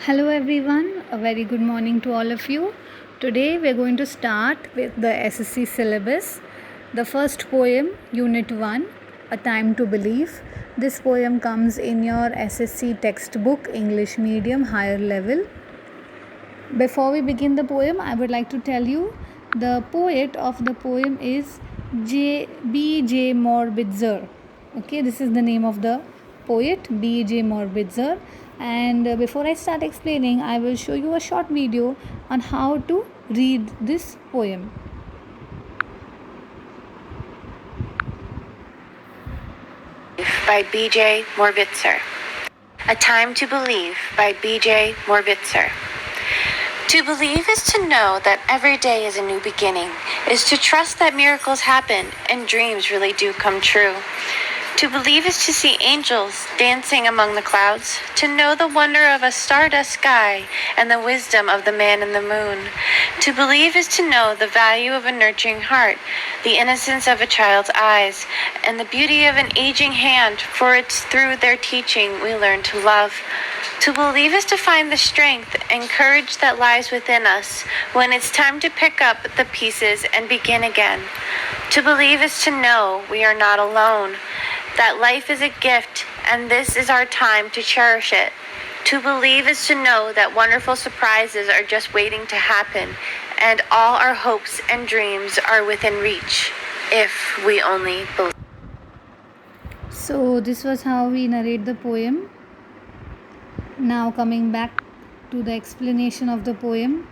Hello everyone, a very good morning to all of you. Today we are going to start with the SSC syllabus. The first poem, Unit 1, A Time to Believe. This poem comes in your SSC textbook, English Medium, higher level. Before we begin the poem, I would like to tell you the poet of the poem is B.J. Morbitzer. Okay, this is the name of the poet, B.J. Morbitzer. And before I start explaining, I will show you a short video on how to read this poem. By B.J. Morbitzer. A Time to Believe by B.J. Morbitzer. To believe is to know that every day is a new beginning, is to trust that miracles happen and dreams really do come true. To believe is to see angels dancing among the clouds, to know the wonder of a stardust sky and the wisdom of the man in the moon. To believe is to know the value of a nurturing heart, the innocence of a child's eyes, and the beauty of an aging hand, for it's through their teaching we learn to love. To believe is to find the strength and courage that lies within us when it's time to pick up the pieces and begin again. To believe is to know we are not alone, that life is a gift and this is our time to cherish it. To believe is to know that wonderful surprises are just waiting to happen and all our hopes and dreams are within reach if we only believe. So, this was how we narrate the poem. Now, coming back to the explanation of the poem.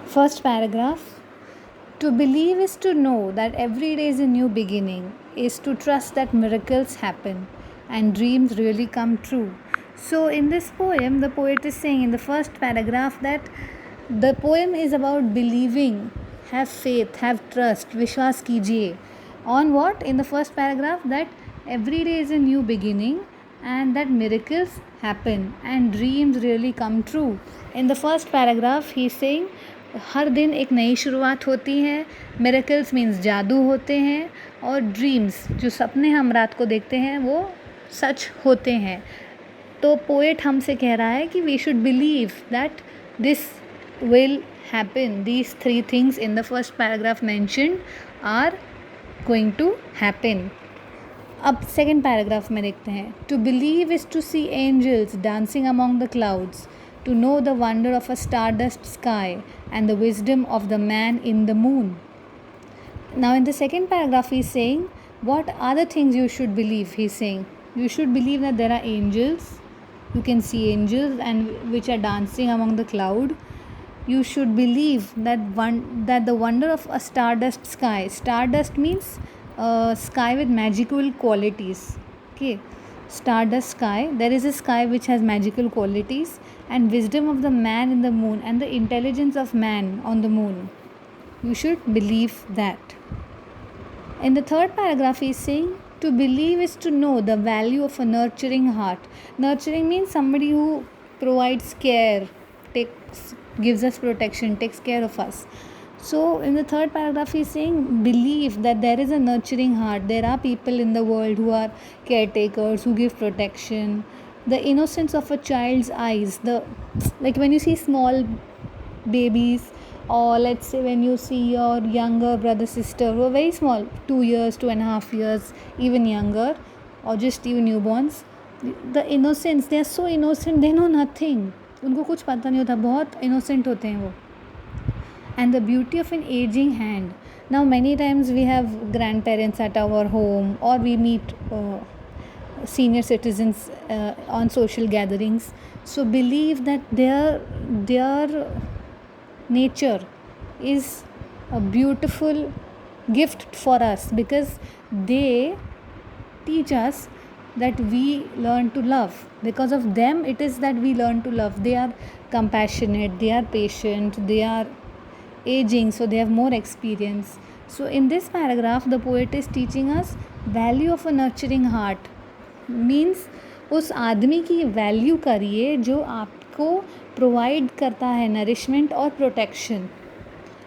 First paragraph. To believe is to know that every day is a new beginning, is to trust that miracles happen and dreams really come true. So, in this poem, the poet is saying in the first paragraph that the poem is about believing, have faith, have trust, vishwas kijiye. On what? In the first paragraph, that every day is a new beginning and that miracles happen and dreams really come true. In the first paragraph, he is saying हर दिन एक नई शुरुआत होती है, miracles means जादू होते हैं और ड्रीम्स जो सपने हम रात को देखते हैं वो सच होते हैं. तो पोएट हमसे कह रहा है कि we should believe that this will happen. These three things in the first paragraph mentioned are going to happen. अब सेकेंड पैराग्राफ में देखते हैं. To believe is to see angels dancing among the clouds, to know the wonder of a stardust sky and the wisdom of the man in the moon. Now in the second paragraph he is saying, what are the things you should believe? He is saying, you should believe that there are angels. You can see angels and which are dancing among the cloud. You should believe that the wonder of a stardust sky. Stardust means sky with magical qualities. Okay. Stardust sky, there is a sky which has magical qualities, and wisdom of the man in the moon and the intelligence of man on the moon. You should believe that. In the third paragraph he is saying, to believe is to know the value of a nurturing heart. Nurturing means somebody who provides care, gives us protection, takes care of us. So in the third paragraph he is saying, believe that there is a nurturing heart. There are people in the world who are caretakers, who give protection. The innocence of a child's eyes, like when you see small babies, or let's say when you see your younger brother, sister who are very small, 2 years, 2.5 years, even younger, or just even newborns, the innocence, they are so innocent, they know nothing. उनको कुछ पता नहीं होता, बहुत innocent होते हैं वो. And the beauty of an aging hand. Now many times we have grandparents at our home, or we meet senior citizens on social gatherings. So believe that their nature is a beautiful gift for us, because they teach us that we learn to love. Because of them it is that we learn to love. They are compassionate, they are patient, they are aging, so they have more experience. So in this paragraph the poet is teaching us value of a nurturing heart. Means उस आदमी की value करिए जो आपको provide करता है nourishment और protection.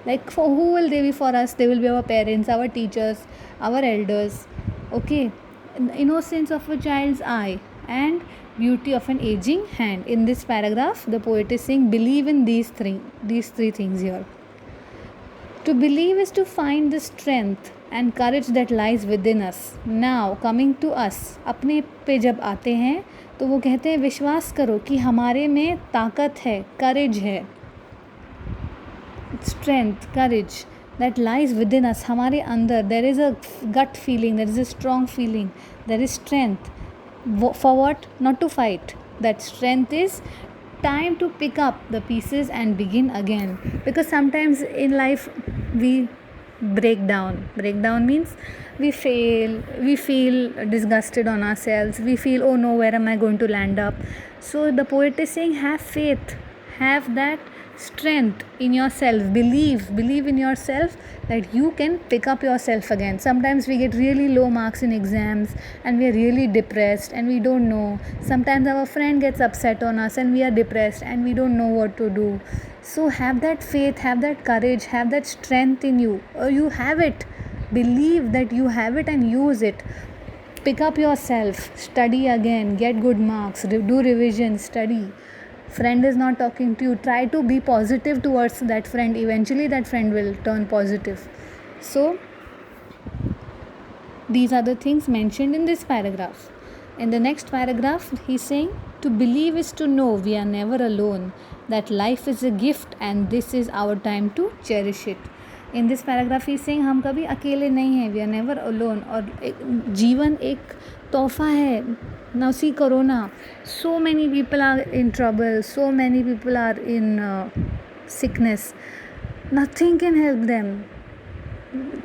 Like for who will they be for us? They will be our parents, our teachers, our elders. Okay. innocence of a child's eye, and beauty of an aging hand. In this paragraph, the poet is saying, believe in these three things here. To believe is to find the strength and courage that lies within us. Now coming to us, अपने पे जब आते हैं तो वो कहते हैं विश्वास करो कि हमारे में ताकत है, करेज है, strength, courage that lies within us. हमारे अंदर there is a gut feeling, there is a strong feeling, there is strength. For what? Not to fight. That strength is time to pick up the pieces and begin again. Because sometimes in life we break down. Break down means we fail, we feel disgusted on ourselves, we feel, oh no, where am I going to land up? So the poet is saying, have faith, have that strength in yourself, believe in yourself that you can pick up yourself again. Sometimes we get really low marks in exams and we are really depressed and we don't know. Sometimes our friend gets upset on us and we are depressed and we don't know what to do. So have that faith, have that courage, have that strength in you. You have it. Believe that you have it and use it. Pick up yourself, study again, get good marks, do revision, study. Friend is not talking to you, try to be positive towards that friend. Eventually that friend will turn positive. So these are the things mentioned in this paragraph. In the next paragraph, he's saying, to believe is to know we are never alone, that life is a gift and this is our time to cherish it. In this paragraph, he's saying, हम कभी अकेले नहीं हैं, we are never alone. और जीवन एक तोहफा है. Now see Corona, so many people are in trouble, so many people are in sickness. Nothing can help them.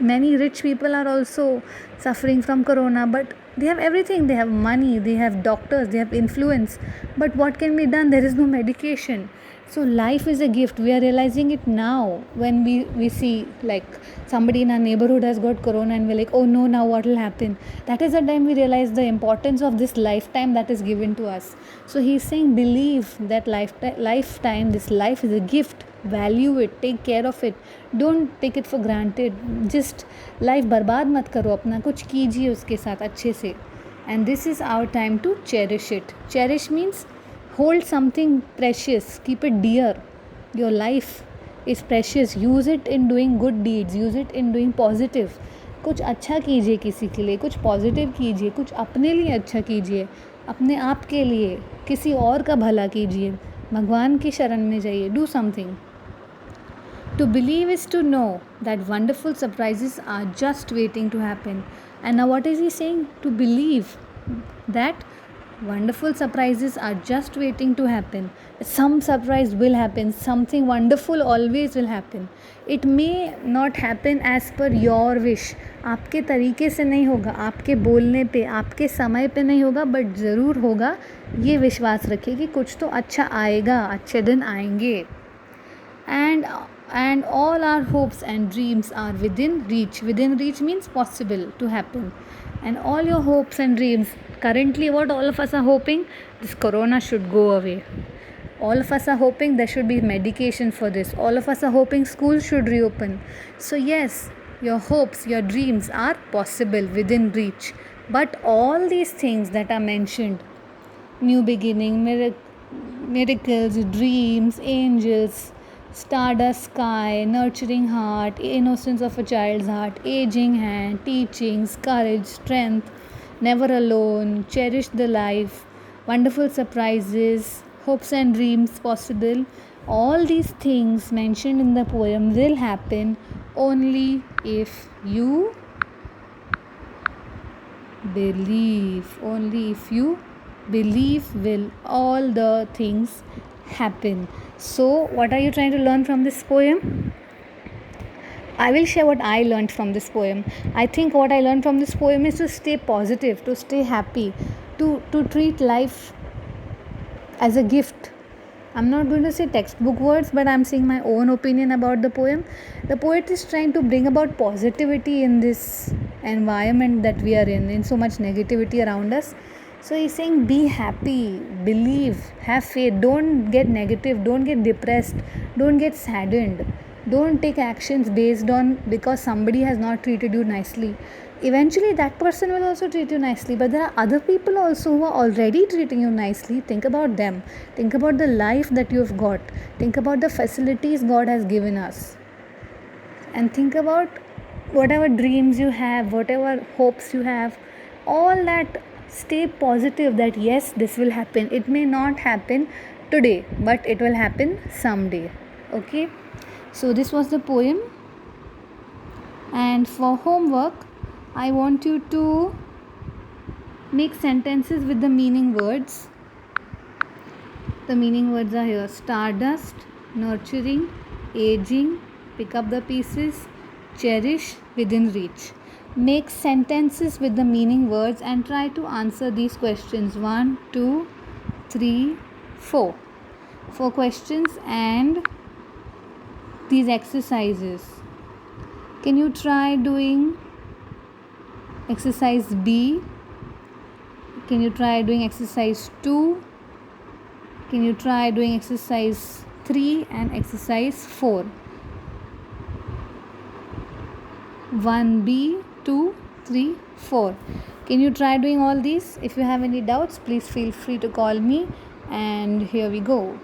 Many rich people are also suffering from Corona, but they have everything. They have money, they have doctors, they have influence. But what can be done? There is no medication. So life is a gift. We are realizing it now when we see like somebody in our neighborhood has got Corona and we're like, oh no, now what will happen? That is the time we realize the importance of this lifetime that is given to us. So he's saying, believe that lifetime, this life is a gift. Value it, take care of it, don't take it for granted. Just life बर्बाद मत करो अपना, कुछ कीजिए उसके साथ अच्छे से. And this is our time to cherish it. Cherish means hold something precious, keep it dear. Your life is precious, use it in doing good deeds, use it in doing positive. कुछ अच्छा कीजिए किसी के लिए, कुछ positive कीजिए, कुछ अपने लिए अच्छा कीजिए, अपने आप के लिए, किसी और का भला कीजिए, भगवान की शरण में जाइए. Do something. To believe is to know that wonderful surprises are just waiting to happen. And now what is he saying? To believe that wonderful surprises are just waiting to happen. Some surprise will happen. Something wonderful always will happen. It may not happen as per your wish. आपके तरीके से नहीं होगा, आपके बोलने पे, आपके समय पे नहीं होगा, बट ज़रूर होगा. ये विश्वास रखिए कि कुछ तो अच्छा आएगा, अच्छे दिन आएंगे. And all our hopes and dreams are within reach. Within reach means possible to happen. And all your hopes and dreams, currently what all of us are hoping, this Corona should go away. All of us are hoping there should be medication for this. All of us are hoping schools should reopen. So yes, your hopes, your dreams are possible, within reach. But all these things that are mentioned, new beginning, miracles, dreams, angels, stardust sky, nurturing heart, innocence of a child's heart, aging hand, teachings, courage, strength, never alone, cherish the life, wonderful surprises, hopes and dreams possible. All these things mentioned in the poem will happen only if you believe. Only if you believe will all the things happen. So what are you trying to learn from this poem? I will share what I learned from this poem. I think what I learned from this poem is to stay positive, to stay happy, to treat life as a gift. I'm not going to say textbook words, but I'm saying my own opinion about the poem. The poet is trying to bring about positivity in this environment that we are in so much negativity around us. So he's saying, be happy, believe, have faith, don't get negative, don't get depressed, don't get saddened, don't take actions based on because somebody has not treated you nicely. eventually that person will also treat you nicely, but there are other people also who are already treating you nicely. Think about them. Think about the life that you've got. Think about the facilities God has given us, and think about whatever dreams you have, whatever hopes you have, all that. Stay positive that yes, this will happen. It may not happen today, but it will happen someday. Okay, so this was the poem. And for homework, I want you to make sentences with the meaning words. The meaning words are here: stardust, nurturing, aging, pick up the pieces, cherish, within reach. Make sentences with the meaning words and try to answer these questions: 1, 2, 3, 4. 4 questions and these exercises. Can you try doing exercise B? Can you try doing exercise 2? Can you try doing exercise 3 and exercise 4? 1B, 2, 3, 4. Can you try doing all these? If you have any doubts, please feel free to call me. And here we go.